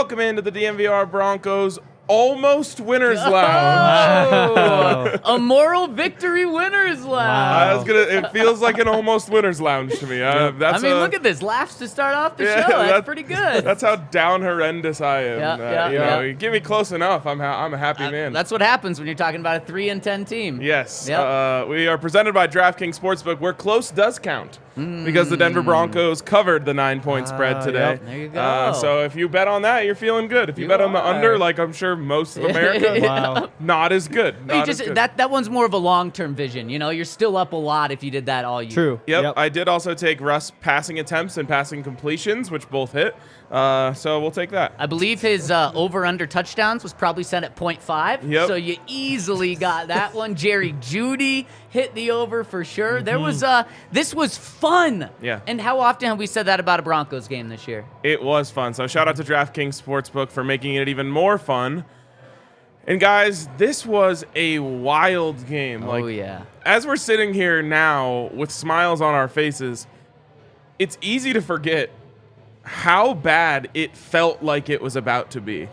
Welcome into the DNVR Broncos almost winners lounge. Wow. A moral victory winners lounge. It feels like an almost winners lounge to me. Look at this. Laughs to start off the show. That's pretty good. That's how down horrendous I am. You give me close enough, I'm a happy man. That's what happens when you're talking about a 3-10 team. Yes. Yep. We are presented by DraftKings Sportsbook, where close does count. Because the Denver Broncos covered the 9-point spread today. Yep. There you go. So if you bet on that, you're feeling good. If you bet on the under, like I'm sure most of America, not as good. That one's more of a long-term vision. You know, you're still up a lot if you did that all year. True. Yep. I did also take Russ passing attempts and passing completions, which both hit. So we'll take that. I believe his over-under touchdowns was probably set at 0.5. Yep. So you easily got that one. Jerry Jeudy hit the over for sure. There was this was fun. Yeah. And how often have we said that about a Broncos game this year? It was fun. So shout out to DraftKings Sportsbook for making it even more fun. And guys, this was a wild game. Oh, yeah. As we're sitting here now with smiles on our faces, it's easy to forget how bad it felt like it was about to be.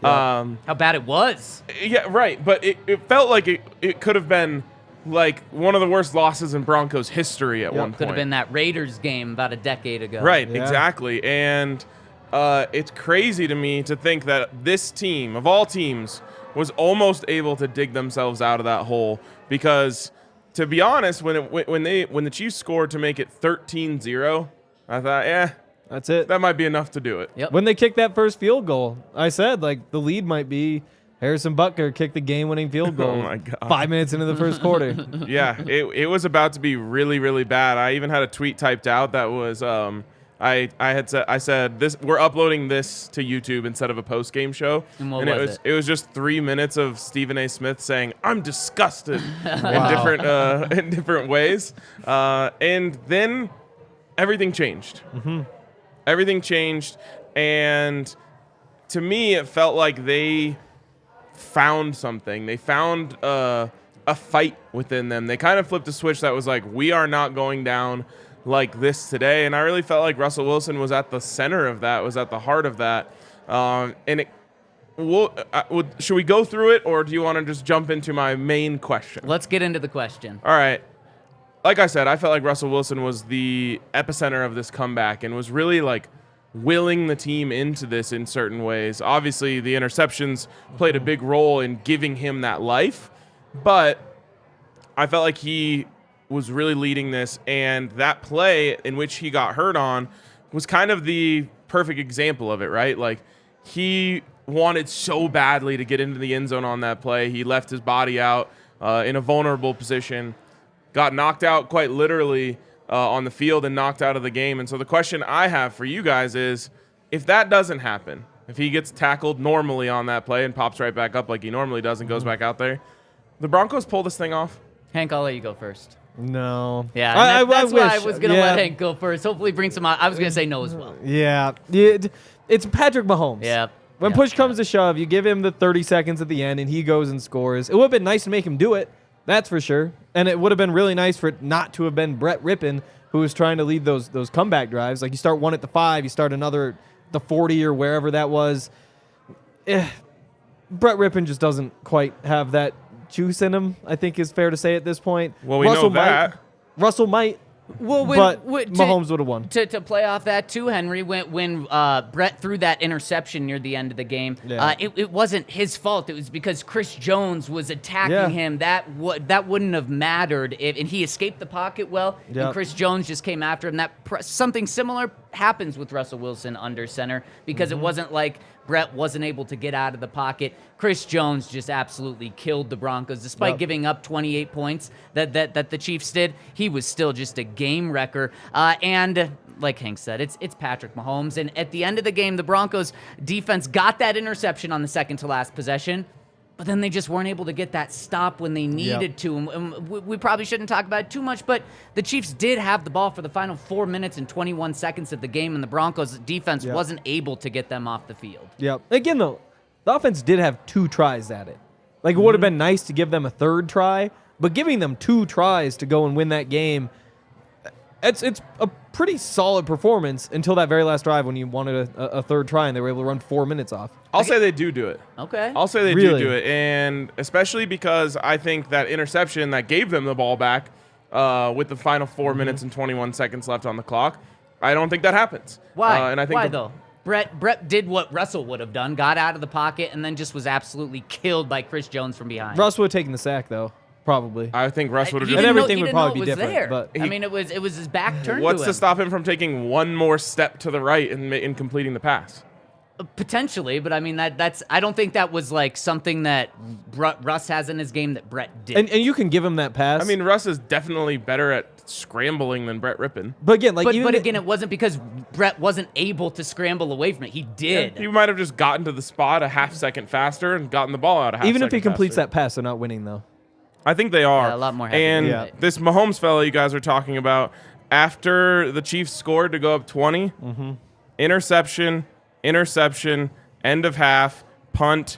Yeah. How bad it was. Yeah, right. But it felt like it could have been like one of the worst losses in Broncos history at one point. Could have been that Raiders game about a decade ago. Right, exactly. And it's crazy to me to think that this team, of all teams, was almost able to dig themselves out of that hole. Because, to be honest, when the Chiefs scored to make it 13-0, I thought, that's it. That might be enough to do it. Yep. When they kicked that first field goal, I said, like, the lead might be Harrison Butker kicked the game-winning field goal. Oh, my God. 5 minutes into the first quarter. Yeah, it was about to be really, really bad. I even had a tweet typed out that was I said this, we're uploading this to YouTube instead of a post-game show. And what was it was just 3 minutes of Stephen A. Smith saying, "I'm disgusted" in different ways. And then everything changed. Mm-hmm. Everything changed, and to me, it felt like they found something. They found a fight within them. They kind of flipped a switch that was like, we are not going down like this today. And I really felt like Russell Wilson was at the center of that, was at the heart of that. Should we go through it, or do you want to just jump into my main question? Let's get into the question. All right. Like I said, I felt like Russell Wilson was the epicenter of this comeback and was really like willing the team into this in certain ways. Obviously, the interceptions played a big role in giving him that life, but I felt like he was really leading this, and that play in which he got hurt on was kind of the perfect example of it, right? Like, he wanted so badly to get into the end zone on that play. He left his body out in a vulnerable position, got knocked out quite literally on the field and knocked out of the game. And so the question I have for you guys is, if that doesn't happen, if he gets tackled normally on that play and pops right back up like he normally does and goes back out there, the Broncos pull this thing off? Hank, I'll let you go first. No. Yeah, that's why I was going to let Hank go first. Hopefully bring some out. I was going to say no as well. Yeah. It's Patrick Mahomes. Yeah. When push comes to shove, you give him the 30 seconds at the end, and he goes and scores. It would have been nice to make him do it. That's for sure. And it would have been really nice for it not to have been Brett Rippon who was trying to lead those comeback drives. Like, you start one at the 5, you start another at the 40 or wherever that was. Brett Rippon just doesn't quite have that juice in him, I think is fair to say at this point. Well, we know that. Russell might. Well, but Mahomes would have won. To play off that too, Henry, when Brett threw that interception near the end of the game, it wasn't his fault. It was because Chris Jones was attacking him. That wouldn't have mattered and he escaped the pocket well. And Chris Jones just came after him. Something similar happens with Russell Wilson under center because it wasn't like Brett wasn't able to get out of the pocket. Chris Jones just absolutely killed the Broncos. Despite giving up 28 points that the Chiefs did, he was still just a game wrecker. And like Hank said, it's Patrick Mahomes. And at the end of the game, the Broncos defense got that interception on the second to last possession, but then they just weren't able to get that stop when they needed to. And we probably shouldn't talk about it too much, but the Chiefs did have the ball for the final 4 minutes and 21 seconds of the game, and the Broncos defense wasn't able to get them off the field. Yeah. Again, though, the offense did have 2 tries at it. Like, it would have been nice to give them a third try, but giving them 2 tries to go and win that game, it's a pretty solid performance until that very last drive when you wanted a third try and they were able to run 4 minutes off. I'll say they do it. Okay. I'll say they Really? do it, and especially because I think that interception that gave them the ball back with the final 4 minutes and 21 seconds left on the clock, I don't think that happens. Why? And I think Why though? Brett did what Russell would have done, got out of the pocket, and then just was absolutely killed by Chris Jones from behind. Russ would have taken the sack, though, probably. I think Russ would have He just. And didn't know- everything he would didn't know probably it be was different, there. but- I mean, it was his back turned What's to to him. stop him from taking one more step to the right and in completing the pass? Potentially, but I mean that's I don't think that was like something that Russ has in his game that Brett did. And you can give him that pass. I mean, Russ is definitely better at scrambling than Brett Rippon. but again, like but even again, it wasn't because Brett wasn't able to scramble away from it. He did. He might have just gotten to the spot a half second faster and gotten the ball out a half even if second he completes faster. that pass, they're not winning though. I think they are. Yeah, a lot more happy And with Yeah. it. this Mahomes fella you guys are talking about, after the Chiefs scored to go up 20, interception, end of half, punt,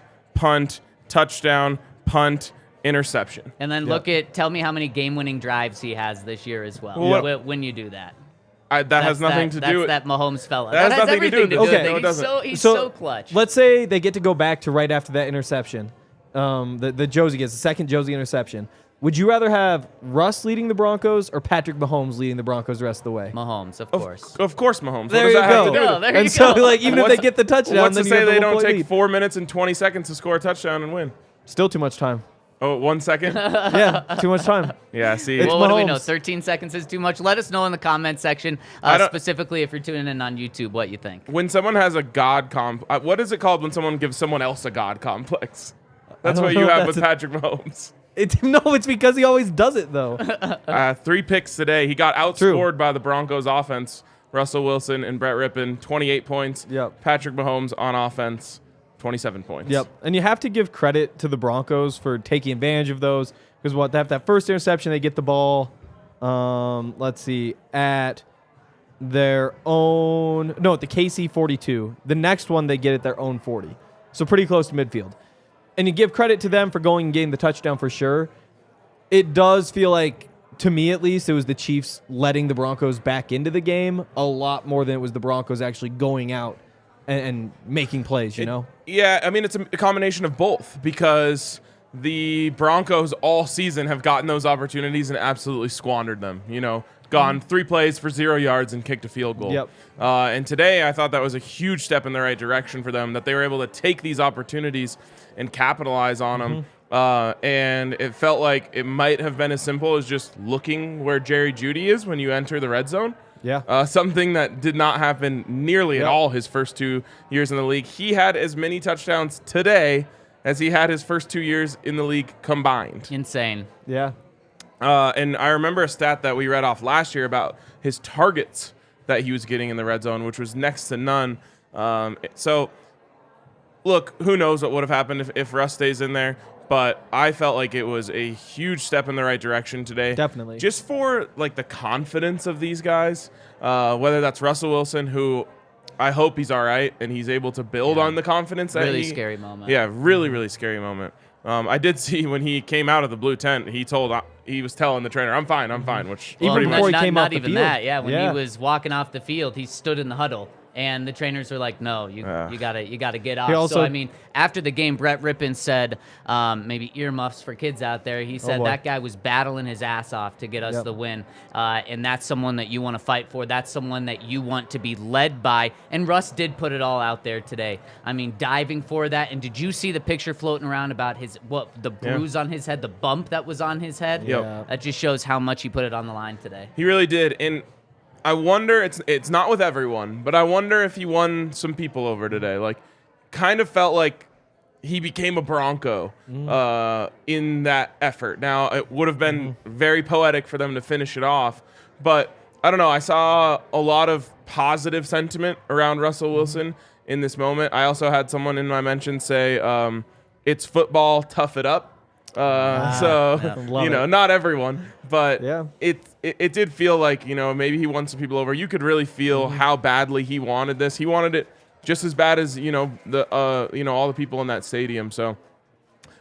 touchdown, punt, interception. And then tell me how many game-winning drives he has this year as well. When you do that. That has nothing to do with that Mahomes fella. That has has nothing to do everything with to it. do Okay. with No, it it. He's doesn't. He's so clutch. Let's say they get to go back to right after that interception. The Josie gets the second Josie interception. Would you rather have Russ leading the Broncos or Patrick Mahomes leading the Broncos the rest of the way? Mahomes, of course. Of course, Mahomes. There what does you that have go. to do with it? There and you so, go. like, even if they get the touchdown, What's then to you say have the they one don't point take lead. 4 minutes and 20 seconds to score a touchdown and win? Still too much time. Oh, 1 second? Yeah, too much time. Yeah, see. It's Well, what do we know? Mahomes. 13 seconds is too much. Let us know in the comment section, I don't- specifically if you're tuning in on YouTube, what you think. When someone has a god what is it called when someone gives someone else a god complex? That's don't what know you if have with that's Patrick Mahomes. No, it's because he always does it, though. 3 picks today. He got outscored by the Broncos offense. Russell Wilson and Brett Rippon, 28 points. Yep. Patrick Mahomes on offense, 27 points. Yep. And you have to give credit to the Broncos for taking advantage of those because they have that first interception, they get the ball, let's see, at their own, no, at the KC 42. The next one they get at their own 40. So pretty close to midfield. And you give credit to them for going and getting the touchdown for sure. It does feel like, to me at least, it was the Chiefs letting the Broncos back into the game a lot more than it was the Broncos actually going out and making plays, you know? Yeah, I mean, it's a combination of both because the Broncos all season have gotten those opportunities and absolutely squandered them. Gone 3 plays for 0 yards and kicked a field goal. Yep. And today I thought that was a huge step in the right direction for them, that they were able to take these opportunities and capitalize on them. And it felt like it might have been as simple as just looking where Jerry Jeudy is when you enter the red zone. Yeah. Something that did not happen nearly at all his first 2 years in the league. He had as many touchdowns today as he had his first 2 years in the league combined. Insane. Yeah. And I remember a stat that we read off last year about his targets that he was getting in the red zone, which was next to none. So, look, who knows what would have happened if Russ stays in there. But I felt like it was a huge step in the right direction today. Definitely. Just for, like, the confidence of these guys, whether that's Russell Wilson, who I hope he's all right and he's able to build on the confidence that Really scary moment. Yeah, really, really scary moment. I did see when he came out of the blue tent, he was telling the trainer, I'm fine, which Even pretty before much. he not, came not off the even field. that. Yeah, when Yeah. he was walking off the field, he stood in the huddle, and the trainers were like, "No, you gotta get off." also- So I mean, after the game, Brett Rippon said, maybe earmuffs for kids out there. He said boy. that guy was battling his ass off to get us Yep. the win, and that's someone that you want to fight for. That's someone that you want to be led by. And Russ did put it all out there today. I mean, diving for that. And did you see the picture floating around about the bruise on his head, the bump that was on his head? Yep. Yeah. That just shows how much he put it on the line today. He really did. And I wonder, it's not with everyone, but I wonder if he won some people over today. Like, kind of felt like he became a Bronco in that effort. Now, it would have been very poetic for them to finish it off, but I don't know. I saw a lot of positive sentiment around Russell Wilson in this moment. I also had someone in my mention say, it's football, tough it up. Love it. Not everyone, but Yeah. it did feel like, maybe he won some people over. You could really feel how badly he wanted this. He wanted it just as bad as, all the people in that stadium. So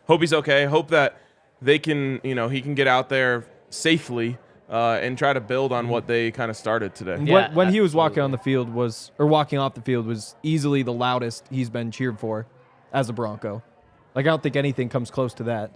hope he's okay. Hope that they can, he can get out there safely and try to build on what they kind of started today. Yeah, when he was walking absolutely. on the field walking off the field was easily the loudest he's been cheered for as a Bronco. Like, I don't think anything comes close to that.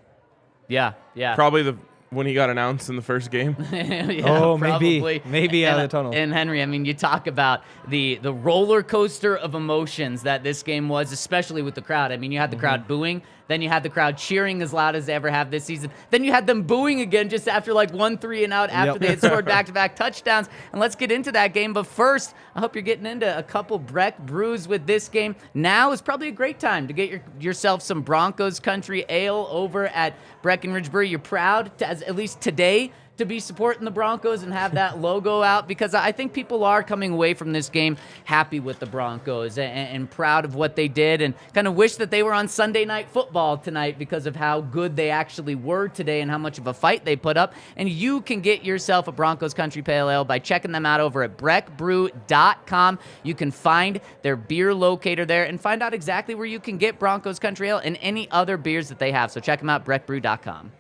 Yeah. Probably when he got announced in the first game. Yeah, Oh, probably. maybe out of the tunnel. And Henry, I mean, you talk about the roller coaster of emotions that this game was, especially with the crowd. I mean, you had the crowd booing, then you had the crowd cheering as loud as they ever have this season. Then you had them booing again just after like 1 3 and out after they had scored back-to-back touchdowns. And let's get into that game. But first, I hope you're getting into a couple Breck brews with this game. Now is probably a great time to get yourself some Broncos Country Ale over at Breckenridge Brewery. You're proud to, at least today, to be supporting the Broncos and have that logo out, because I think people are coming away from this game happy with the Broncos and proud of what they did, and kind of wish that they were on Sunday Night Football tonight because of how good they actually were today and how much of a fight they put up. And you can get yourself a Broncos Country Pale Ale by checking them out over at breckbrew.com. You can find their beer locator there and find out exactly where you can get Broncos Country Ale and any other beers that they have. So check them out, breckbrew.com.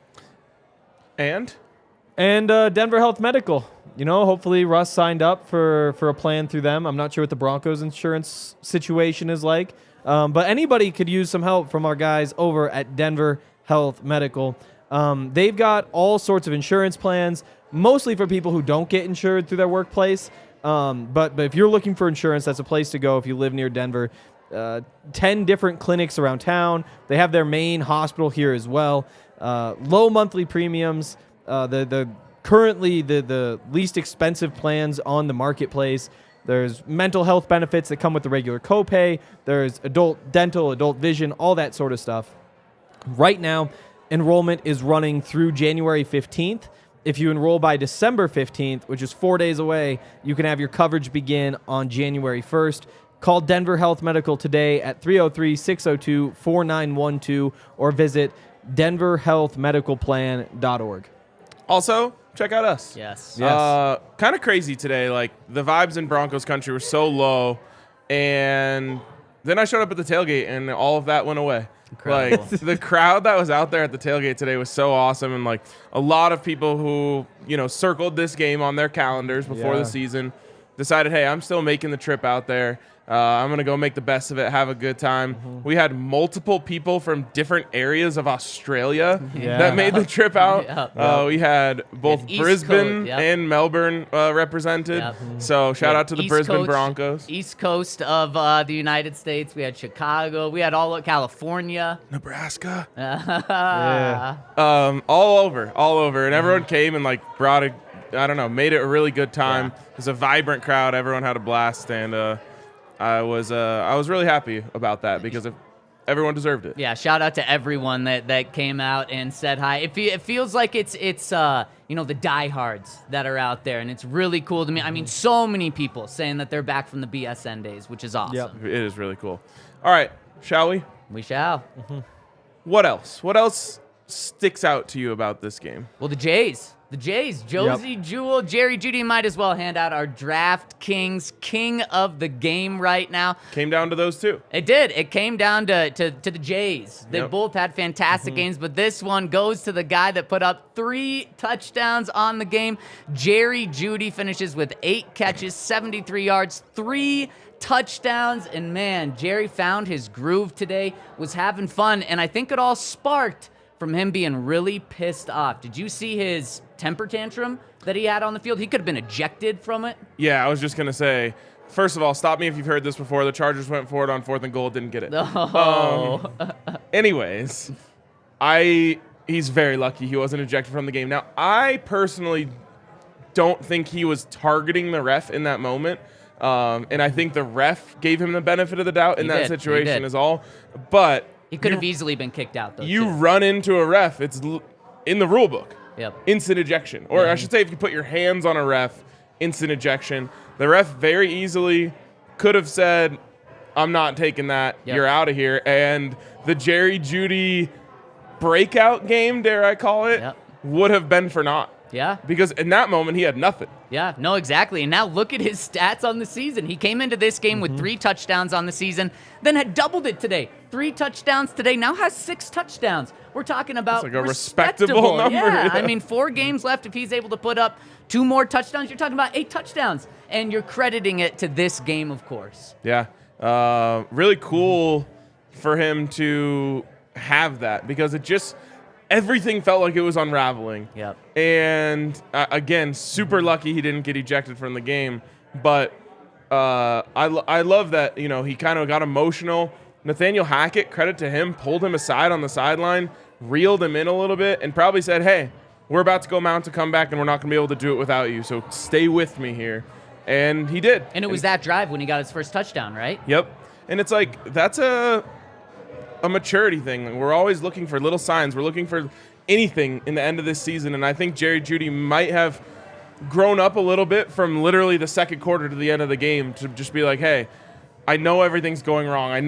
And Denver Health Medical. You know, hopefully Russ signed up for a plan through them. I'm not sure what the Broncos insurance situation is like. But anybody could use some help from our guys over at Denver Health Medical. They've got all sorts of insurance plans, mostly for people who don't get insured through their workplace. But if you're looking for insurance, that's a place to go if you live near Denver. 10 different clinics around town. They have their main hospital here as well. Low monthly premiums. Currently the least expensive plans on the marketplace. There's mental health benefits that come with the regular copay. There's adult dental, adult vision, all that sort of stuff. Right now, enrollment is running through January 15th. If you enroll by December 15th, which is 4 days away, you can have your coverage begin on January 1st. Call Denver Health Medical today at 303-602-4912 or visit denverhealthmedicalplan.org. Also, check out us. Yes. Kind of crazy today. Like, the vibes in Broncos country were so low, and then I showed up at the tailgate, and all of that went away. Incredible. Like, the crowd that was out there at the tailgate today was so awesome, and like a lot of people who, you know, circled this game on their calendars before the season decided, hey, I'm still making the trip out there. I'm going to go make the best of it, have a good time. We had multiple people from different areas of Australia that made the trip out. We had both Brisbane and Melbourne represented. So shout out to the Brisbane Broncos. East Coast of the United States. We had Chicago. We had all of California. Nebraska. Yeah. All over. And everyone came and like brought made it a really good time. It was a vibrant crowd. Everyone had a blast, and I was really happy about that because everyone deserved it. Yeah, shout out to everyone that came out and said hi. It feels like it's the diehards that are out there, and it's really cool to me. I mean, so many people saying that they're back from the BSN days, which is awesome. Yep. It is really cool. All right, shall we? We shall. What else? What else sticks out to you about this game? Well, the Jays, Josie Jewell, Jerry Jeudy might as well hand out our DraftKings king of the game right now. Came down to those two. It did. It came down to the Jays. They both had fantastic games, but this one goes to the guy that put up 3 touchdowns on the game. Jerry Jeudy finishes with 8 catches, 73 yards, 3 touchdowns, and man, Jerry found his groove today, was having fun, and I think it all sparked from him being really pissed off. Did you see his temper tantrum that he had on the field? He could have been ejected from it. Yeah, I was just going to say, first of all, stop me if you've heard this before. The Chargers went for it on 4th and goal, didn't get it. Oh. Anyways, he's very lucky he wasn't ejected from the game. Now, I personally don't think he was targeting the ref in that moment. And I think the ref gave him the benefit of the doubt in that situation is all. But he could have easily been kicked out, though. You run into a ref, it's in the rule book. Yep. Instant ejection. Or I should say, if you put your hands on a ref, instant ejection. The ref very easily could have said, I'm not taking that. You're out of here. And the Jerry Jeudy breakout game, dare I call it, would have been for naught. Yeah. Because in that moment, he had nothing. Yeah, no, exactly. And now look at his stats on the season. He came into this game with 3 touchdowns on the season, then had doubled it today. 3 touchdowns today, now has 6 touchdowns. We're talking about like a respectable number. Yeah. Yeah. I mean, 4 games left. If he's able to put up 2 more touchdowns, you're talking about 8 touchdowns. And you're crediting it to this game, of course. Yeah. Really cool for him to have that because it just everything felt like it was unraveling. Yep. And again, super lucky he didn't get ejected from the game. But I love that, you know, he kind of got emotional. Nathaniel Hackett, credit to him, pulled him aside on the sideline, reeled him in a little bit, and probably said, hey, we're about to go mount a comeback, and we're not going to be able to do it without you, so stay with me here. And he did. And it was that drive when he got his first touchdown, right? Yep. And it's like, that's a maturity thing. We're always looking for little signs. We're looking for anything in the end of this season, and I think Jerry Jeudy might have grown up a little bit from literally the second quarter to the end of the game to just be like, hey, I know everything's going wrong. I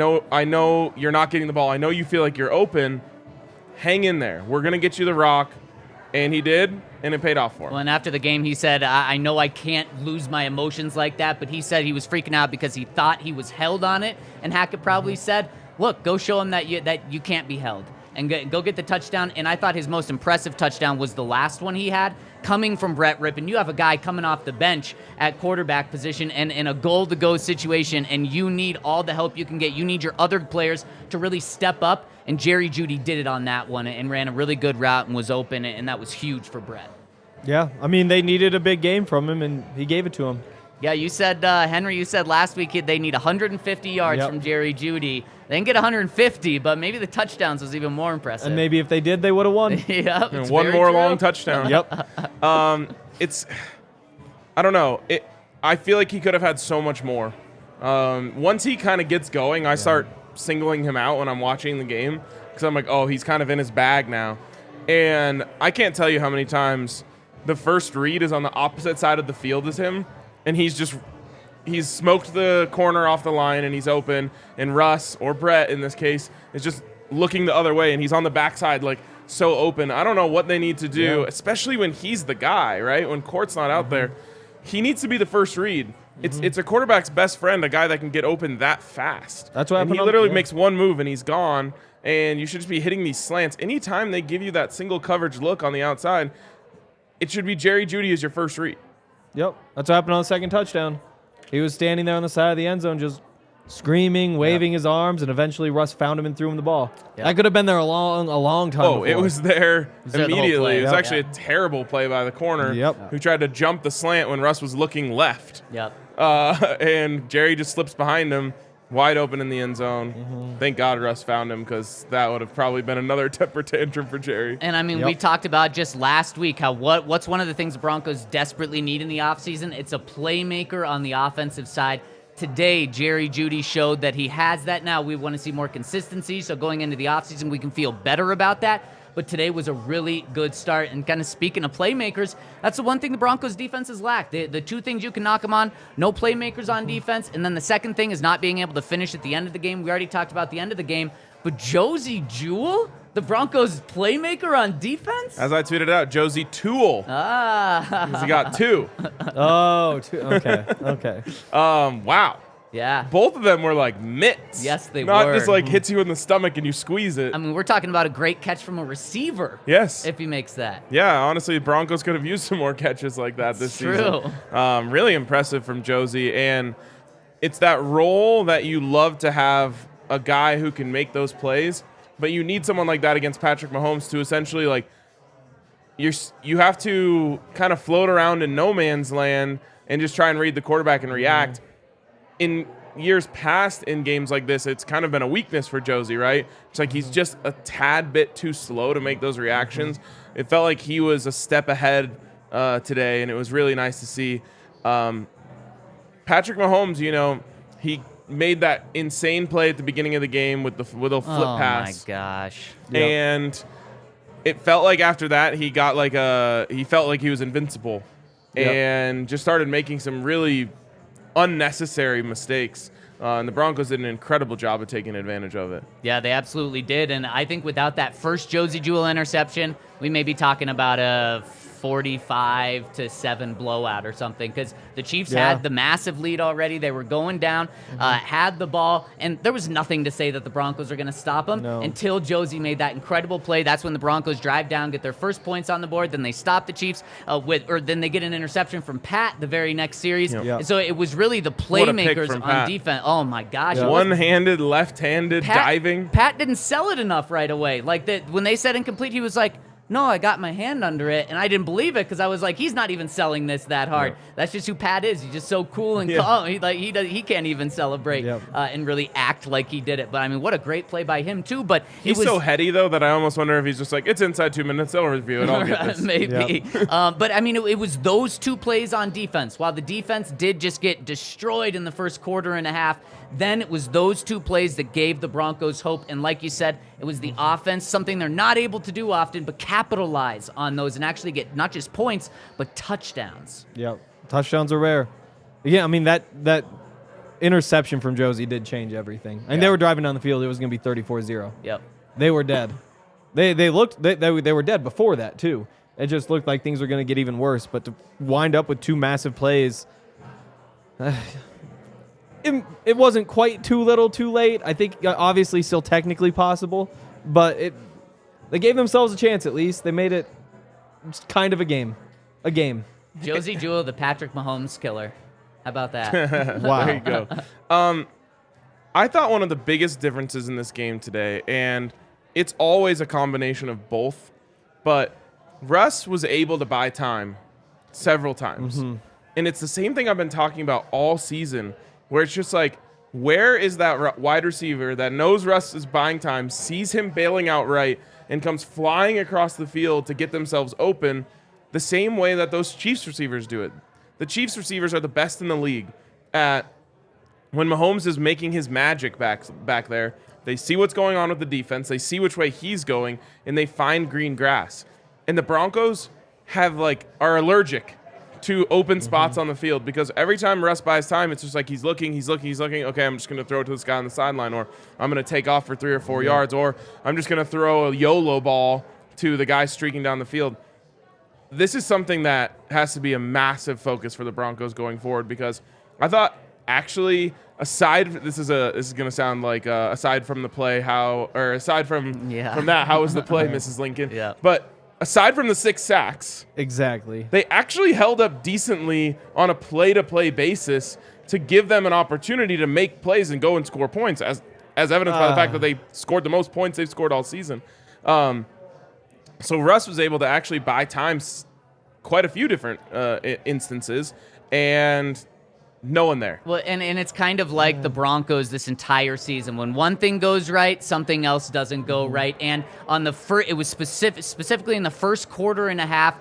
know you're not getting the ball. I know you feel like you're open. Hang in there. We're going to get you the rock. And he did, and it paid off for him. Well, and after the game, he said, I know I can't lose my emotions like that, but he said he was freaking out because he thought he was held on it. And Hackett probably said, look, go show him that you can't be held. And go get the touchdown. And I thought his most impressive touchdown was the last one he had, coming from Brett Rippon. You have a guy coming off the bench at quarterback position and in a goal-to-go situation, and you need all the help you can get. You need your other players to really step up, and Jerry Jeudy did it on that one and ran a really good route and was open, and that was huge for Brett. Yeah, I mean, they needed a big game from him, and he gave it to him. Yeah, you said, Henry, you said last week they need 150 yards from Jerry Jeudy. They didn't get 150, but maybe the touchdowns was even more impressive. And maybe if they did, they would have won. Yep, and one more long touchdown. Yep. It's, I don't know. I feel like he could have had so much more. Once he kind of gets going, I start singling him out when I'm watching the game because I'm like, oh, he's kind of in his bag now. And I can't tell you how many times the first read is on the opposite side of the field as him, and he's smoked the corner off the line and he's open, and Russ, or Brett in this case, is just looking the other way and he's on the backside like so open. I don't know what they need to do, especially when he's the guy, right? When Court's not out there. He needs to be the first read. It's a quarterback's best friend, a guy that can get open that fast. That's what and happened. He literally makes one move and he's gone, and you should just be hitting these slants. Anytime they give you that single coverage look on the outside, it should be Jerry Jeudy as your first read. Yep, that's what happened on the second touchdown. He was standing there on the side of the end zone just screaming, waving his arms, and eventually Russ found him and threw him the ball. Yep. That could have been there a long time before. It was there immediately. It was actually a Yep. terrible play by the corner who tried to jump the slant when Russ was looking left. Yep. And Jerry just slips behind him, wide open in the end zone. Thank God Russ found him, because that would have probably been another temper tantrum for Jerry. And, I mean, we talked about just last week how what's one of the things the Broncos desperately need in the offseason? It's a playmaker on the offensive side. Today, Jerry Jeudy showed that he has that now. We want to see more consistency, so going into the offseason, we can feel better about that. But today was a really good start. And kind of speaking of playmakers, that's the one thing the Broncos defense has lacked. The two things you can knock them on, no playmakers on defense. And then the second thing is not being able to finish at the end of the game. We already talked about the end of the game. But Josie Jewell, the Broncos playmaker on defense? As I tweeted out, Josie Toole. Because he got 2. Okay. Wow. Yeah. Both of them were like mitts. Yes, they Not were. Just like hits you in the stomach and you squeeze it. I mean, we're talking about a great catch from a receiver. Yes. If he makes that. Yeah, honestly, Broncos could have used some more catches like that this season. Really impressive from Josie. And it's that role that you love to have a guy who can make those plays, but you need someone like that against Patrick Mahomes to essentially, like, you have to kind of float around in no man's land and just try and read the quarterback and react. In years past in games like this, it's kind of been a weakness for Josie, right? It's like he's just a tad bit too slow to make those reactions. It felt like he was a step ahead today, and it was really nice to see. Patrick Mahomes, you know, he made that insane play at the beginning of the game with a flip pass. Oh my gosh. And it felt like after that he got like he felt like he was invincible and just started making some really unnecessary mistakes. And the Broncos did an incredible job of taking advantage of it. Yeah, they absolutely did. And I think without that first Josie Jewell interception, we may be talking about a 45-7 blowout or something, because the Chiefs had the massive lead already. They were going down, had the ball, and there was nothing to say that the Broncos are going to stop them until Josie made that incredible play. That's when the Broncos drive down, get their first points on the board, then they stop the Chiefs then they get an interception from Pat the very next series. And so it was really the playmakers on defense. Oh my gosh. One-handed, left-handed, diving. Pat didn't sell it enough right away. Like when they said incomplete, he was like, no, I got my hand under it, and I didn't believe it because I was like, he's not even selling this that hard. That's just who Pat is. He's just so cool and calm. He can't even celebrate and really act like he did it. But I mean, what a great play by him too. But he's so heady though that I almost wonder if he's just like, it's inside 2 minutes. They'll review it. I'll get this. Maybe. But I mean, it was those two plays on defense. While the defense did just get destroyed in the first quarter and a half, then it was those two plays that gave the Broncos hope. And like you said, it was the offense, something they're not able to do often, but capitalize on those and actually get not just points, but touchdowns. Yep. Touchdowns are rare. Yeah, I mean, that interception from Josie did change everything. And they were driving down the field. It was going to be 34-0. Yep. They were dead. They were dead before that, too. It just looked like things were going to get even worse. But to wind up with two massive plays... It wasn't quite too little, too late. I think obviously still technically possible, but they gave themselves a chance at least. They made it kind of a game. Josie Jewell, the Patrick Mahomes killer. How about that? Wow. There you go. I thought one of the biggest differences in this game today, and it's always a combination of both, but Russ was able to buy time several times. And it's the same thing I've been talking about all season, where it's just like, where is that wide receiver that knows Russ is buying time, sees him bailing out right, and comes flying across the field to get themselves open the same way that those Chiefs receivers do it. The Chiefs receivers are the best in the league at when Mahomes is making his magic back there. They see what's going on with the defense. They see which way he's going, and they find green grass. And the Broncos are allergic to open spots on the field, because every time Russ buys time, it's just like he's looking. Okay, I'm just going to throw it to this guy on the sideline, or I'm going to take off for 3 or 4 yards, or I'm just going to throw a YOLO ball to the guy streaking down the field. This is something that has to be a massive focus for the Broncos going forward, because I thought actually this is going to sound like aside from the play, aside from that, how was the play, Mrs. Lincoln? Yeah. But aside from the 6 sacks, exactly, they actually held up decently on a play-to-play basis to give them an opportunity to make plays and go and score points, as evidenced by the fact that they scored the most points they've scored all season. So Russ was able to actually buy time quite a few different instances, and no one there. Well, and it's kind of like the Broncos this entire season. When one thing goes right, something else doesn't go right. And on the it was specifically in the first quarter and a half,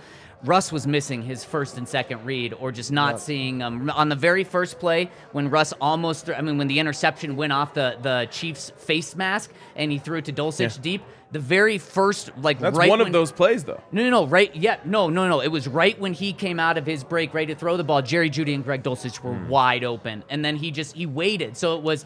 Russ was missing his first and second read, or just not seeing on the very first play when Russ when the interception went off the Chiefs' face mask and he threw it to Dulcich deep. The very first, that's right one of those plays, though. No, right? Yeah, no. It was right when he came out of his break, ready to throw the ball. Jerry Jeudy and Greg Dulcich were wide open, and then he waited. So it was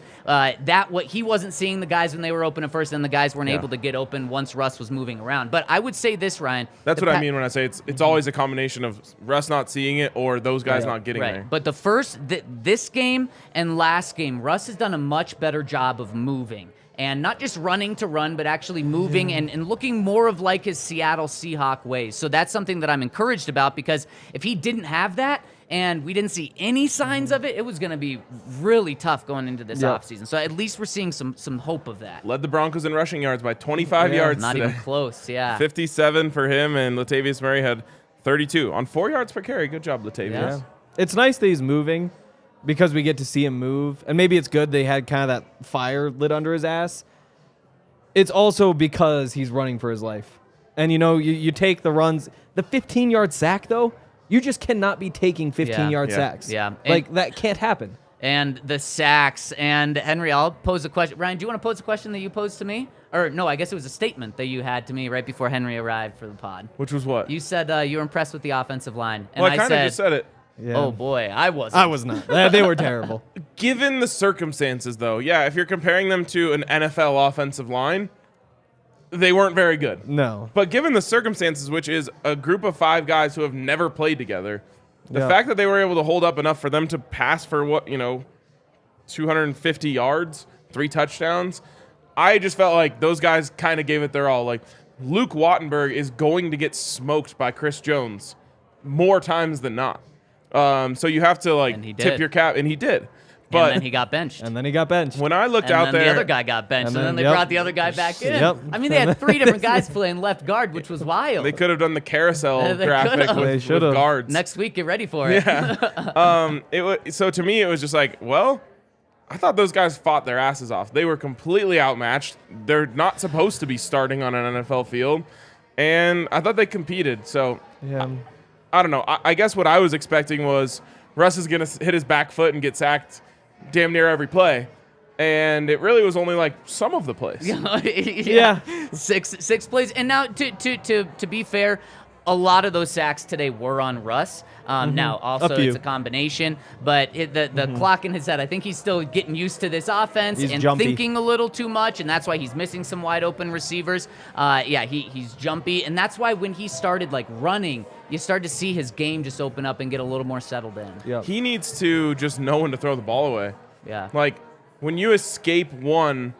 he wasn't seeing the guys when they were open at first, and the guys weren't able to get open once Russ was moving around. But I would say this, Ryan. That's what I mean when I say it's always a combination of Russ not seeing it or those guys not getting there. But this game and last game, Russ has done a much better job of moving. And not just running to run, but actually moving and looking more of like his Seattle Seahawk ways. So that's something that I'm encouraged about, because if he didn't have that and we didn't see any signs of it, it was going to be really tough going into this offseason. So at least we're seeing some hope of that. Led the Broncos in rushing yards by 25 yards Not today. even close, 57 for him, and Latavius Murray had 32 on 4 yards per carry. Good job, Latavius. Yeah. It's nice that he's moving, because we get to see him move. And maybe it's good they had kind of that fire lit under his ass. It's also because he's running for his life. And, you take the runs. The 15-yard sack, though, you just cannot be taking 15-yard sacks. Yeah. That can't happen. And the sacks. And, Henry, I'll pose a question. Ryan, do you want to pose a question that you posed to me? Or, no, I guess it was a statement that you had to me right before Henry arrived for the pod. Which was what? You said you were impressed with the offensive line. And I kind of just said it. Yeah. Oh, boy, I wasn't. I was not. They were terrible. Given the circumstances, though, if you're comparing them to an NFL offensive line, they weren't very good. No. But given the circumstances, which is a group of 5 guys who have never played together, the Yeah. fact that they were able to hold up enough for them to pass for 250 yards, 3 touchdowns, I just felt like those guys kind of gave it their all. Like, Luke Wattenberg is going to get smoked by Chris Jones more times than not. So you have to tip your cap, and he did. But and then he got benched. And then he got benched. when I looked and out then there, the other guy got benched, and then they brought the other guy back in. Yep. I mean, they had 3 different guys playing left guard, which was wild. they could have done the carousel They graphic could've. They with should've. guards. Next week, get ready for it. Yeah. So to me, it was just like, well, I thought those guys fought their asses off. They were completely outmatched. They're not supposed to be starting on an NFL field, and I thought they competed. So Yeah. I don't know. I guess what I was expecting was Russ is going to hit his back foot and get sacked damn near every play. And it really was only like some of the plays. Yeah. Six plays. And now to be fair, a lot of those sacks today were on Russ. Now, also, few. it's a combination, but the clock in his head, I think he's still getting used to this offense He's and jumpy. thinking a little too much, and that's why he's missing some wide open receivers. He's jumpy, and that's why when he started running, you start to see his game just open up and get a little more settled in. Yeah. He needs to just know when to throw the ball away. Yeah. Like, when you escape one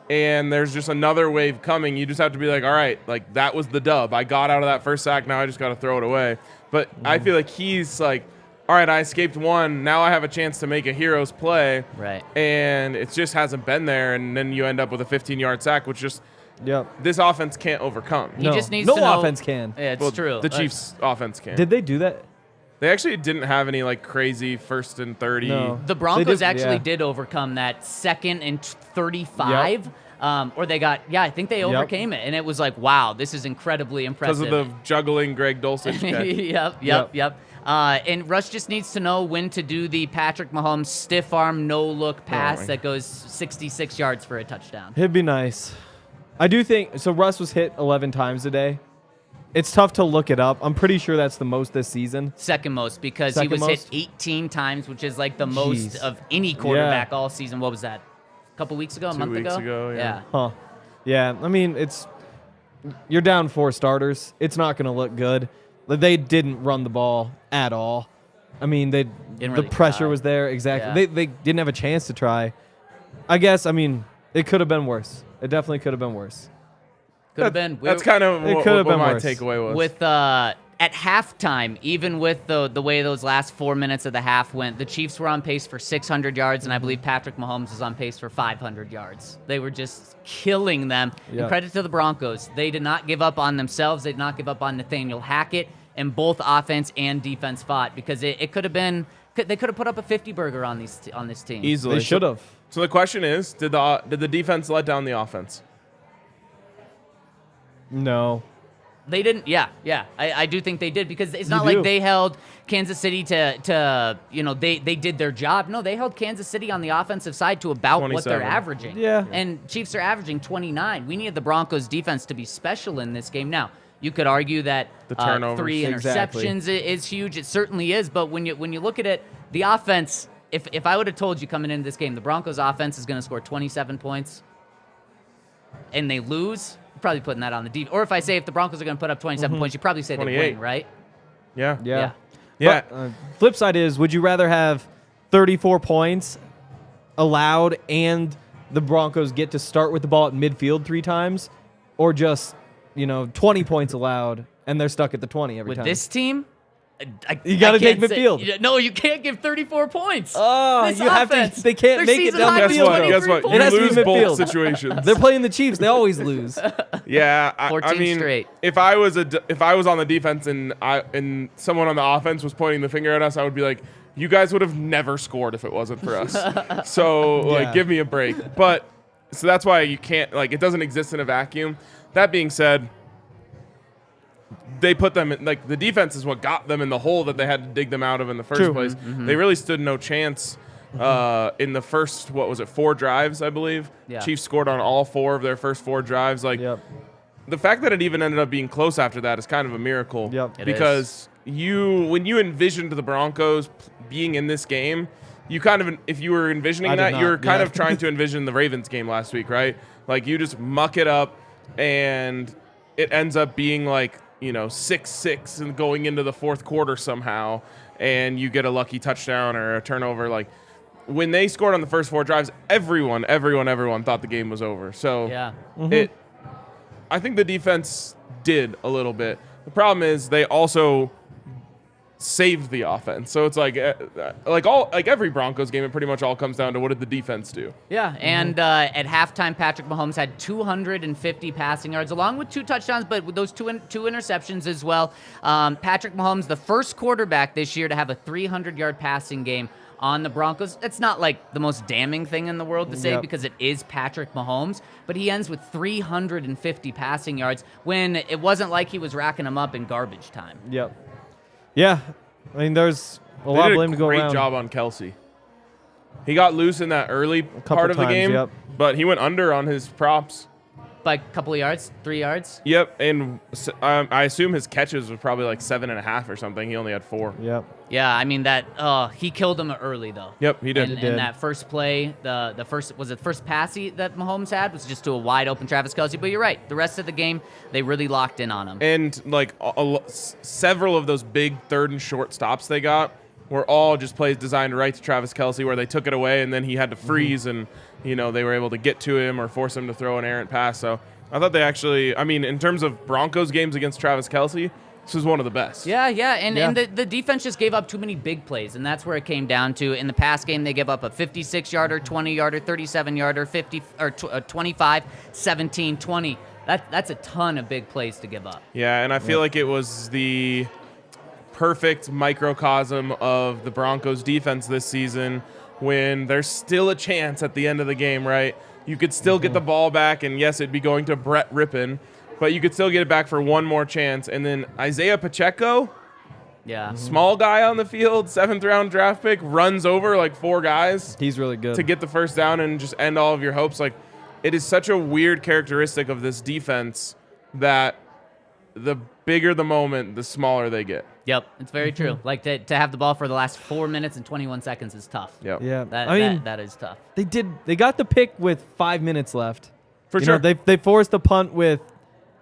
and there's just another wave coming, you just have to be like, all right, like, that was the dub. I got out of that first sack. Now I just got to throw it away. But I feel like he's like, all right, I escaped one. Now I have a chance to make a hero's play. Right. And it just hasn't been there. And then you end up with a 15-yard sack, which just Yep. this offense can't overcome. He just needs no to know. offense can. Yeah, it's Well, true. The Chiefs' offense can. Did they do that? They actually didn't have any crazy 1st and 30. No. The Broncos did- actually yeah. did overcome that 2nd and 35. Or they got, I think they overcame it. And it was like, wow, this is incredibly Because impressive. of the juggling Greg Dulcich catch. Yep. And Russ just needs to know when to do the Patrick Mahomes stiff arm, no look pass my that goes 66 yards for a touchdown. It'd be nice. I do think so. Russ was hit 11 times today. It's tough to look it up. I'm pretty sure that's the most this season. Second most, because Second he was most? hit 18 times, which is like the most Jeez. of any quarterback all season. What was that? A couple weeks ago? A 2 month weeks ago, yeah. Huh. Yeah. I mean, you're down 4 starters. It's not going to look good. They didn't run the ball at all. I mean, Didn't the really pressure try. was there. Exactly. Yeah. They didn't have a chance to try. I guess. I mean, it could have been worse. It definitely could have been worse. Could have been. That's kind of It what could have been my worse. takeaway was. With at halftime, even with the way those last 4 minutes of the half went, the Chiefs were on pace for 600 yards, and I believe Patrick Mahomes was on pace for 500 yards. They were just killing them. Yeah. And credit to the Broncos. They did not give up on themselves. They did not give up on Nathaniel Hackett, and both offense and defense fought, because it could have been. They could have put up a 50-burger on this team. Easily. They should have. So the question is, did the defense let down the offense? No. They didn't. Yeah. I do think they did, because it's not You do. like they held Kansas City to they did their job. No, they held Kansas City on the offensive side to about what they're 27. averaging. Yeah. And Chiefs are averaging 29. We needed the Broncos defense to be special in this game. Now, you could argue that The turnovers. 3 Exactly. interceptions is huge. It certainly is. But when you look at it, the offense. If I would have told you coming into this game, the Broncos offense is going to score 27 points, and they lose, you're probably putting that on the defense. Or if I say if the Broncos are going to put up 27 points, you probably say they 28. win, right? Yeah. Yeah. Yeah. But, flip side is, would you rather have 34 points allowed and the Broncos get to start with the ball at midfield 3 times, or just 20 points allowed and they're stuck at the 20 every With time? this team, You gotta I can't take say- midfield. No, you can't give 34 points. Oh, This you have to. offense, They can't their make it season down high the was field. Guess what? 23 You It has to be lose both midfield. situations. They're playing the Chiefs. They always lose. Yeah, I 14 mean, straight. if I was on the defense and someone on the offense was pointing the finger at us, I would be like, you guys would have never scored if it wasn't for us. So Yeah. give me a break. But so that's why you can't, it doesn't exist in a vacuum. That being said, they put them in, the defense is what got them in the hole that they had to dig them out of in the first True. place. Mm-hmm. They really stood no chance in the first 4 drives, I believe. Yeah. Chiefs scored on all 4 of their first 4 drives. Yep. The fact that it even ended up being close after that is kind of a miracle. Yep. It Because when you envisioned the Broncos being in this game, you kind of, if you were envisioning I did that, not, you were kind yeah. of trying to envision the Ravens game last week, right? Like, you just muck it up, and it ends up being like, 6-6 and going into the fourth quarter somehow, and you get a lucky touchdown or a turnover. Like, when they scored on the first 4 drives, everyone thought the game was over. So Yeah. I think the defense did a little bit. The problem is they also saved the offense. So it's like every Broncos game, it pretty much all comes down to what did the defense do. Yeah, and at halftime, Patrick Mahomes had 250 passing yards, along with 2 touchdowns, but with those two interceptions as well. Patrick Mahomes, the first quarterback this year to have a 300-yard passing game on the Broncos. It's not like the most damning thing in the world to say because it is Patrick Mahomes, but he ends with 350 passing yards when it wasn't like he was racking them up in garbage time. Yep. Yeah, I mean, there's a lot of blame to go around. Great job on Kelsey. He got loose in that early part of the game, but he went under on his props. By a couple of yards, 3 yards? Yep, and I assume his catches was probably like 7.5 or something. He only had 4. Yep. Yeah, I mean, he killed him early, though. Yep, he did. And that first play, the first pass that Mahomes had was just to a wide open Travis Kelce. But you're right. The rest of the game, they really locked in on him. And like several of those big 3rd and short stops they got were all just plays designed right to Travis Kelce, where they took it away and then he had to freeze and they were able to get to him or force him to throw an errant pass. So I thought they actually, I mean, in terms of Broncos games against Travis Kelce, this was one of the best. Yeah, and the defense just gave up too many big plays, and that's where it came down to. In the past game, they gave up a 56-yarder, 20-yarder, 37-yarder, 50 or 25, 17, 20. That's a ton of big plays to give up. Yeah, and I feel like it was the perfect microcosm of the Broncos defense this season when there's still a chance at the end of the game, right? You could still get the ball back, and yes, it'd be going to Brett Rippon, but you could still get it back for one more chance. And then Isaiah Pacheco, small guy on the field, 7th-round draft pick, runs over like 4 guys. He's really good. To get the first down and just end all of your hopes. Like, it is such a weird characteristic of this defense that the bigger the moment, the smaller they get. Yep, it's very true. Like, to have the ball for the last 4 minutes and 21 seconds is tough. Yep. Yeah, That is tough. They got the pick with 5 minutes left. For sure. They forced the punt with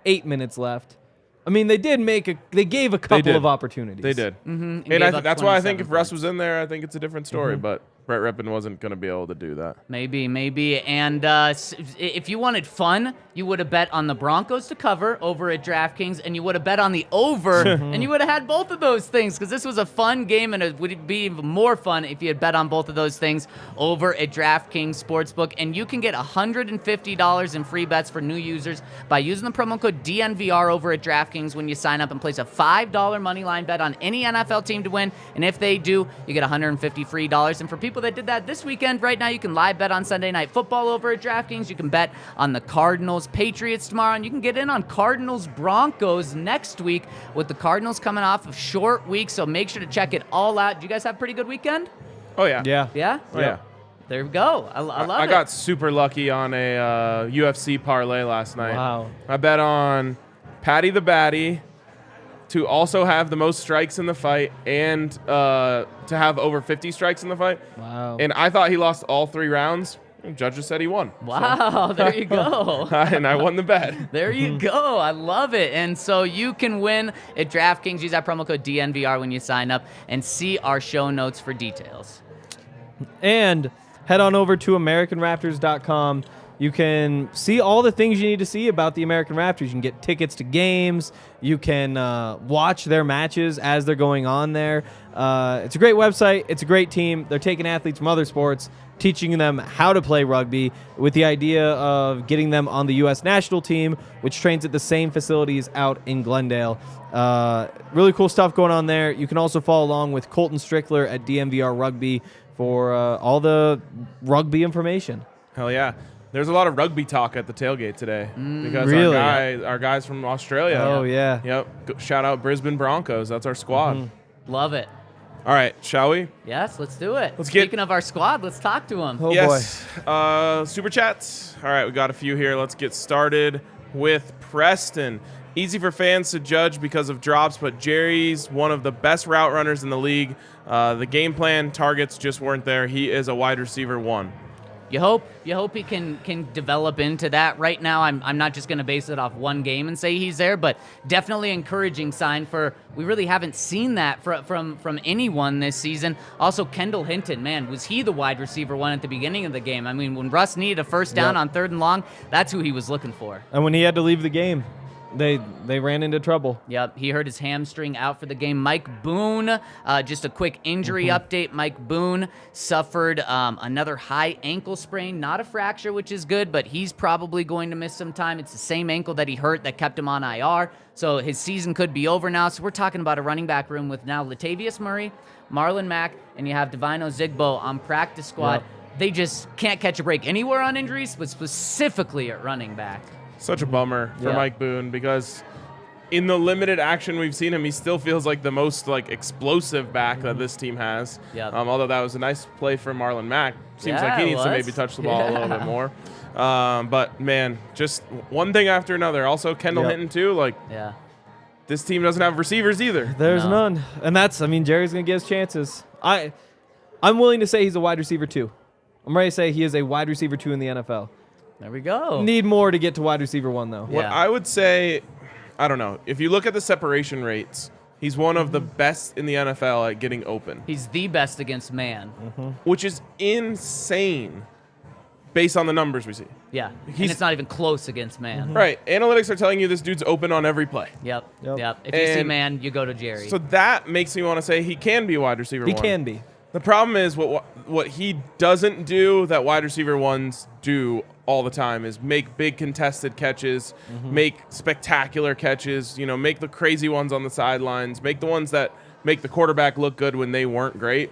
8 minutes left. I mean, they gave a couple of opportunities. They did. Mm-hmm. And that's why I think if Russ was in there, I think it's a different story. But Brett Rippon wasn't going to be able to do that. Maybe. And if you wanted fun, you would have bet on the Broncos to cover over at DraftKings, and you would have bet on the over, and you would have had both of those things, because this was a fun game, and it would be even more fun if you had bet on both of those things over at DraftKings Sportsbook. And you can get $150 in free bets for new users by using the promo code DNVR over at DraftKings when you sign up and place a $5 money line bet on any NFL team to win. And if they do, you get $150 free dollars. And for people that did that this weekend, right now you can live bet on Sunday Night Football over at DraftKings. You can bet on the Cardinals Patriots tomorrow, and you can get in on Cardinals Broncos next week, with the Cardinals coming off of short week. So make sure to check it all out. Did you guys have a pretty good weekend? Oh yeah. Yeah. Oh, yeah. There we go. I love it. I got super lucky on a UFC parlay last night. Wow. I bet on Patty the Batty to also have the most strikes in the fight and to have over 50 strikes in the fight. Wow. And I thought he lost all 3 rounds. And judges said he won. Wow, there you go. And I won the bet. There you go. I love it. And so you can win at DraftKings. Use that promo code DNVR when you sign up, and see our show notes for details. And head on over to AmericanRaptors.com. You can see all the things you need to see about the American Raptors. You can get tickets to games. You can watch their matches as they're going on there. It's a great website. It's a great team. They're taking athletes from other sports, teaching them how to play rugby, with the idea of getting them on the U.S. national team, which trains at the same facilities out in Glendale. Really cool stuff going on there. You can also follow along with Colton Strickler at DMVR Rugby for all the rugby information. Hell yeah. There's a lot of rugby talk at the tailgate today because Really? our guys from Australia. Oh, yeah. Yep. Shout out Brisbane Broncos. That's our squad. Love it. All right, shall we? Yes, let's do it. Let's get- Speaking of our squad, let's talk to them. Oh, Yes. Super chats. All right, we got a few here. Let's get started with Preston. Easy for fans to judge because of drops, but Jerry's one of the best route runners in the league. The game plan targets just weren't there. He is a wide receiver 1. You hope he can develop into that. Right now, I'm not just going to base it off one game and say he's there, but definitely encouraging sign for we really haven't seen that from anyone this season. Also, Kendall Hinton, man, was he the wide receiver one at the beginning of the game? I mean, when Russ needed a first down on 3rd and long, that's who he was looking for. And when he had to leave the game, they ran into trouble. Yep, he hurt his hamstring, out for the game. Mike Boone, just a quick injury update. Mike Boone suffered another high ankle sprain, not a fracture, which is good, but he's probably going to miss some time. It's the same ankle that he hurt that kept him on IR, so his season could be over now. So we're talking about a running back room with now Latavius Murray, Marlon Mack, and you have Divino Zigbo on practice squad. Yep. They just can't catch a break anywhere on injuries, but specifically at running back. Such a bummer for Mike Boone, because in the limited action we've seen him, he still feels like the most explosive back that this team has. Yep. Although that was a nice play for Marlon Mack. Seems like he needs to maybe touch the ball a little bit more. But man, just one thing after another. Also Kendall Hinton too. This team doesn't have receivers either. There's none, and Jerry's gonna get his chances. I'm willing to say he's a wide receiver 2. I'm ready to say he is a wide receiver 2 in the NFL. There we go. Need more to get to wide receiver 1, though. What I would say, I don't know. If you look at the separation rates, he's one of the best in the NFL at getting open. He's the best against man. Which is insane based on the numbers we see. Yeah, and it's not even close against man. Right. Analytics are telling you this dude's open on every play. Yep. If you see man, you go to Jerry. So that makes me want to say he can be wide receiver 1. He can be. The problem is what he doesn't do that wide receiver 1s do all the time is make big contested catches, make spectacular catches, make the crazy ones on the sidelines, make the ones that make the quarterback look good when they weren't great.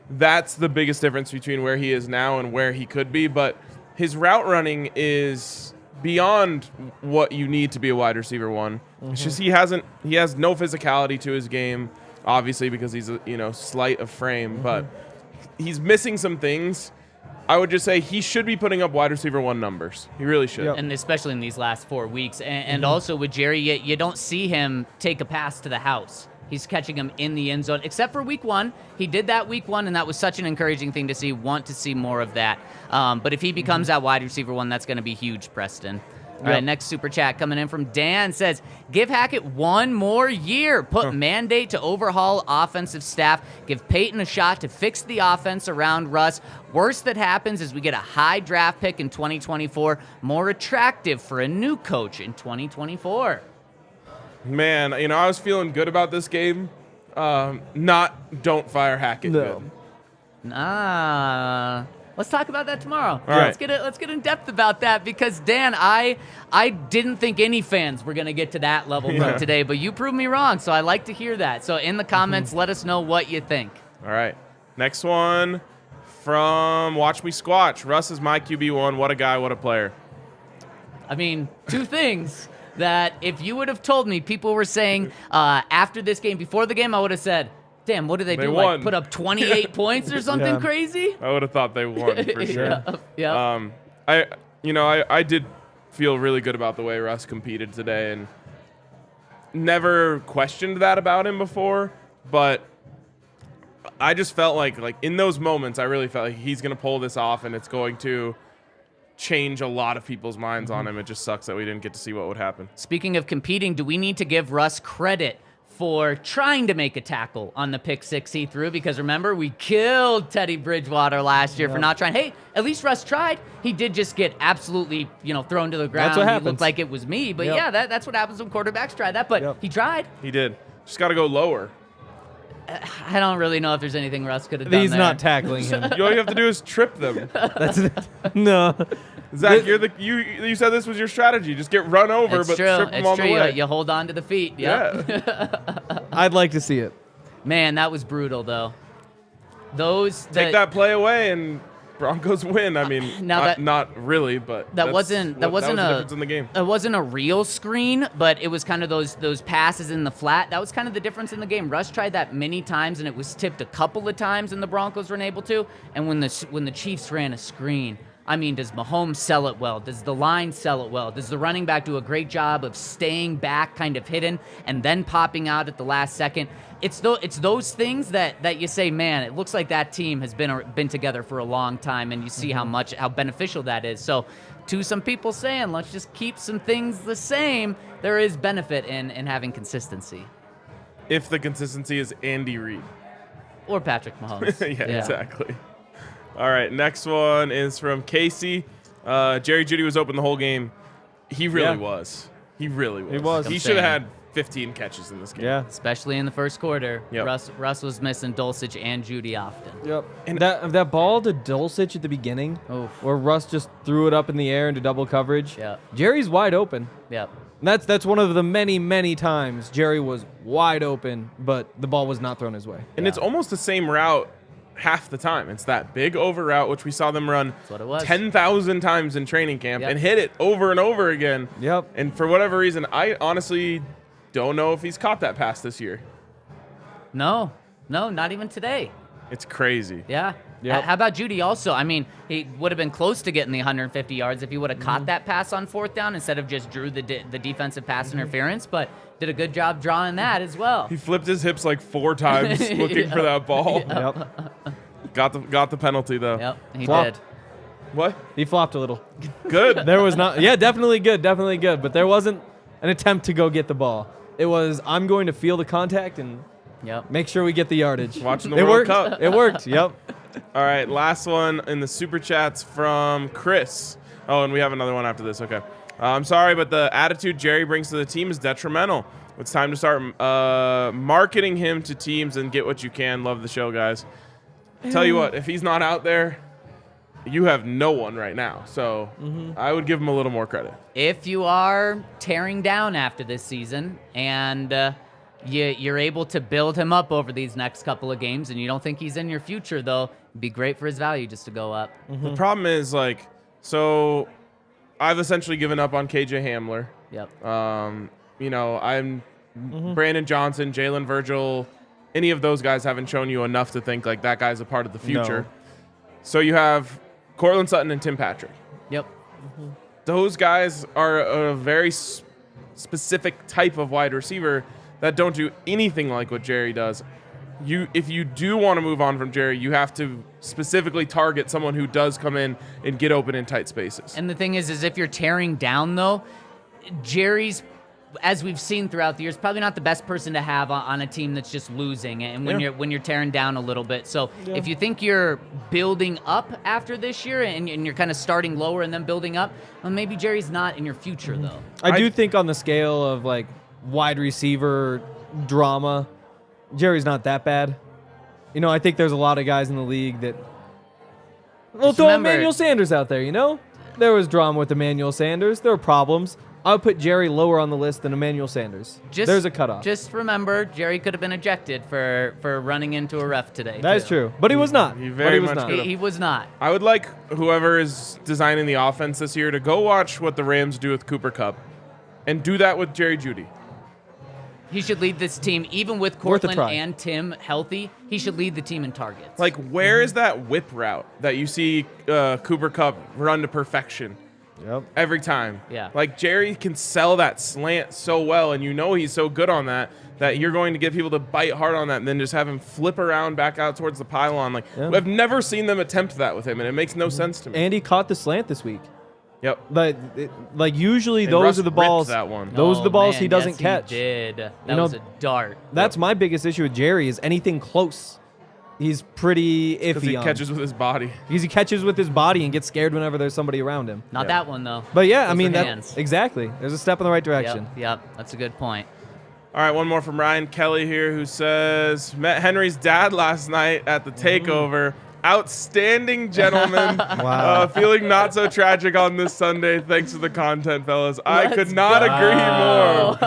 That's the biggest difference between where he is now and where he could be. But his route running is beyond what you need to be a wide receiver 1. It's just he has no physicality to his game, obviously because he's slight of frame, but he's missing some things. I would just say he should be putting up wide receiver 1 numbers. He really should. And especially in these last 4 weeks. And also with Jerry, you don't see him take a pass to the house. He's catching them in the end zone, except for week 1. He did that week 1, and that was such an encouraging thing to see. Want to see more of that. But if he becomes that wide receiver 1, that's going to be huge, Preston. All right, next super chat coming in from Dan says, give Hackett 1 more year. Put mandate to overhaul offensive staff. Give Peyton a shot to fix the offense around Russ. Worst that happens is we get a high draft pick in 2024. More attractive for a new coach in 2024. Man, I was feeling good about this game. Don't fire Hackett. No. Good. Let's talk about that tomorrow. All right. Let's get in depth about that, because Dan, I didn't think any fans were going to get to that level from today, but you proved me wrong, so I like to hear that. So in the comments, let us know what you think. All right. Next one from Watch Me Squatch. Russ is my QB1. What a guy, what a player. I mean, 2 things that if you would have told me people were saying after this game, before the game, I would have said, damn, what do they do? Won. Like put up 28 points or something crazy? I would have thought they won for sure. Yeah. I did feel really good about the way Russ competed today, and never questioned that about him before, but I just felt like in those moments, I really felt like he's going to pull this off, and it's going to change a lot of people's minds on him. It just sucks that we didn't get to see what would happen. Speaking of competing, do we need to give Russ credit for trying to make a tackle on the pick 6 he threw? Because remember, we killed Teddy Bridgewater last year for not trying. Hey, at least Russ tried. He did just get absolutely, thrown to the ground. That's what happens. He looked like it was me. But that's what happens when quarterbacks try that. But he tried. He did. Just got to go lower. I don't really know if there's anything Russ could have done He's there. not tackling him. All you have to do is trip them. No. Zach, you said this was your strategy. Just get run over, but trip them on the way. You hold on to the feet. Yep. Yeah. I'd like to see it. Man, that was brutal, though. Take that play away and Broncos win. I mean, not really, but that wasn't the difference in the game. It wasn't a real screen, but it was kind of those passes in the flat. That was kind of the difference in the game. Russ tried that many times, and it was tipped a couple of times, and the Broncos weren't able to. And when the Chiefs ran a screen, I mean, does Mahomes sell it well? Does the line sell it well? Does the running back do a great job of staying back, kind of hidden, and then popping out at the last second? It's those things that you say, man, it looks like that team has been together for a long time, and you see how beneficial that is. So, to some people saying, let's just keep some things the same, there is benefit in having consistency. If the consistency is Andy Reid. Or Patrick Mahomes. Yeah, exactly. All right, next one is from Casey. Jerry Jeudy was open the whole game. He really was. He really was. He was. He should have had 15 catches in this game. Yeah. Especially in the first quarter. Yep. Russ was missing Dulcich and Jeudy often. Yep. And that ball to Dulcich at the beginning, where Russ just threw it up in the air into double coverage. Yep. Jerry's wide open. Yep. That's one of the many times Jerry was wide open, but the ball was not thrown his way. And it's almost the same route half the time. It's that big over route, which we saw them run 10,000 times in training camp and hit it over and over again. Yep. And for whatever reason, I honestly don't know if he's caught that pass this year. No, not even today. It's crazy. Yeah. Yep. How about Jeudy also? I mean, he would have been close to getting the 150 yards if he would have caught that pass on fourth down instead of just drew the defensive pass interference, but did a good job drawing that as well. He flipped his hips like 4 times looking for that ball. Yep. Got the penalty, though. Yep, he Flopped. did. What? He flopped a little. Good. There was not. Yeah, definitely good, but there wasn't an attempt to go get the ball. It was, I'm going to feel the contact and make sure we get the yardage. Watching the World Cup. It worked. Yep. All right, last one in the super chats from Chris. Oh, and we have another one after this. Okay. I'm sorry, but the attitude Jerry brings to the team is detrimental. It's time to start marketing him to teams and get what you can. Love the show, guys. Tell you what, if he's not out there, you have no one right now. So I would give him a little more credit. If you are tearing down after this season and you're able to build him up over these next couple of games and you don't think he's in your future, though, it'd be great for his value just to go up. The problem is, so I've essentially given up on KJ Hamler. Yep. I'm Brandon Johnson, Jalen Virgil. Any of those guys haven't shown you enough to think like that guy's a part of the future. No. So you have Cortland Sutton and Tim Patrick. Yep. Those guys are a very specific type of wide receiver that don't do anything like what Jerry does. If you do want to move on from Jerry, you have to specifically target someone who does come in and get open in tight spaces. And the thing is if you're tearing down, though, Jerry's, as we've seen throughout the years, probably not the best person to have on a team that's just losing and when you're tearing down a little bit. So if you think you're building up after this year and you're kind of starting lower and then building up, well, maybe Jerry's not in your future, though. I do think on the scale of wide receiver drama, Jerry's not that bad. I think there's a lot of guys in the league that throw Emmanuel Sanders out there, There was drama with Emmanuel Sanders. There were problems. I would put Jerry lower on the list than Emmanuel Sanders. There's a cutoff. Just remember, Jerry could have been ejected for running into a ref today. That is true. But he was not. He very much not. could have. He was not. I would like whoever is designing the offense this year to go watch what the Rams do with Cooper Kupp and do that with Jerry Jeudy. He should lead this team, even with Cortland and Tim healthy. He should lead the team in targets. Where is that whip route that you see Cooper Kupp run to perfection? Yep. Every time. Yeah. Jerry can sell that slant so well, and he's so good on that you're going to get people to bite hard on that and then just have him flip around back out towards the pylon. I've never seen them attempt that with him, and it makes no sense to me. And he caught the slant this week. Yep. But usually And those Russ are the balls. ripped that one. Those are the balls he doesn't yes, catch. He did. That was a dart. That's my biggest issue with Jerry is anything close. He's pretty iffy Because he on. catches with his body. He catches with his body and gets scared whenever there's somebody around him. Not that one, though. But yeah, Those are hands. exactly. There's a step in the right direction. Yep. That's a good point. All right, one more from Ryan Kelly here, who says, met Henry's dad last night at the takeover. Outstanding gentleman. Wow. Feeling not so tragic on this Sunday. Thanks for the content, fellas. I could not agree Wow.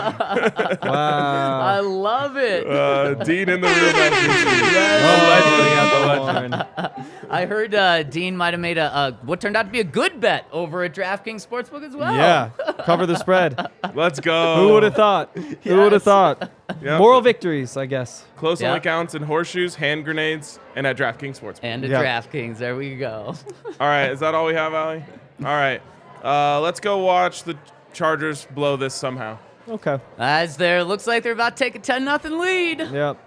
I love it. more. Dean in the room. Oh, Legend. I heard Dean might have made what turned out to be a good bet over at DraftKings Sportsbook as well. Yeah, cover the spread. Let's go. Who would have thought? Who would have thought? Yep. Moral victories, I guess. Close only Yep. counts in horseshoes, hand grenades, and at DraftKings Sportsbook. And at Yeah. DraftKings, there we go. All right, is that all we have, Allie? All right, let's go watch the Chargers blow this somehow. Okay. Looks like they're about to take a 10-0 lead. Yep.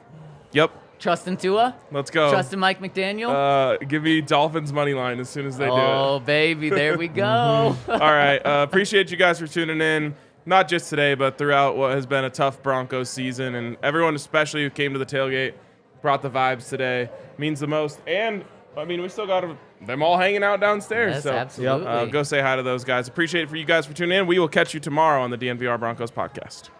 Yep, Trusting Tua, let's go. trusting Mike McDaniel. Give me Dolphins money line as soon as they do it. Oh, baby, there we go. All right, appreciate you guys for tuning in. Not just today, but throughout what has been a tough Broncos season, and everyone especially who came to the tailgate, brought the vibes today, means the most. And I mean, we still got them all hanging out downstairs. Yes, so absolutely. go say hi to those guys. Appreciate it for you guys for tuning in. We will catch you tomorrow on the DNVR Broncos podcast.